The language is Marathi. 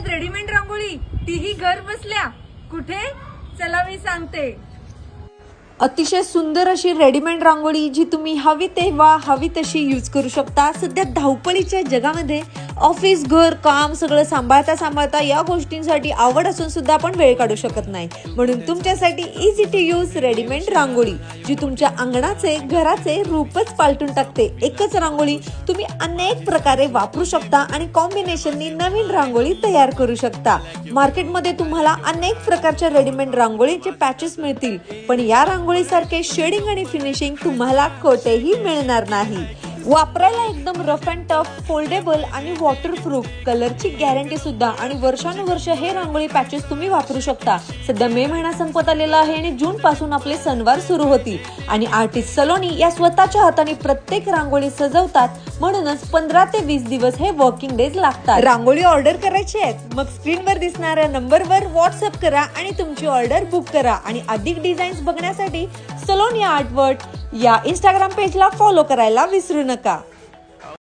आहेत रेडीमेड रांगोळी, तीही घर बसल्या. कुठे? चला मी सांगते. अतिशय सुंदर अशी रेडीमेड रांगोळी जी तुम्ही हवी तेव्हा हवी तशी यूज करू शकता. सध्या धावपळीच्या जगामध्ये ऑफिस, घर, काम सगळं सांभाळता या गोष्टींसाठी आवड असून सुद्धा आपण वेळ काढू शकत नाही. म्हणून तुमच्यासाठी इझी टू यूज रेडीमेड रांगोळी जी तुमच्या अंगणाचे, घराचे रूपच पालटून टाकते. एकच रांगोळी तुम्ही अनेक प्रकारे वापरू शकता आणि कॉम्बिनेशननी नवीन रांगोळी तयार करू शकता. मार्केटमध्ये तुम्हाला अनेक प्रकारच्या रेडीमेड रांगोळीचे पॅचेस मिळतील, पण या रांगोळीसारखे शेडिंग आणि फिनिशिंग तुम्हाला कोठेही मिळणार नाही. वापरायला एकदम रफ अँड टफ, फोल्डेबल आणि वॉटरप्रूफ, कलरची गॅरंटी सुद्धा आणि वर्षानुवर्ष हे रांगोळी पॅचेस तुम्ही वापरू शकता. सध्या मे महिना संपत आलेला आहे आणि जून पासून आपले सणवार सुरू होतील आणि आर्टिस्ट सलोनी या स्वतःच्या हाताने प्रत्येक रांगोळी सजवतात. म्हणूनच 15 ते 20 दिवस हे वर्किंग डेज लागतात. रांगोळी ऑर्डर करायची आहेत मग स्क्रीनवर दिसणाऱ्या नंबरवर व्हॉट्सअप करा आणि तुमची ऑर्डर बुक करा. आणि अधिक डिझाईन्स बघण्यासाठी सलोनी आर्ट वर्ल्ड या इंस्टाग्राम पेजला फॉलो करायला विसरू नका.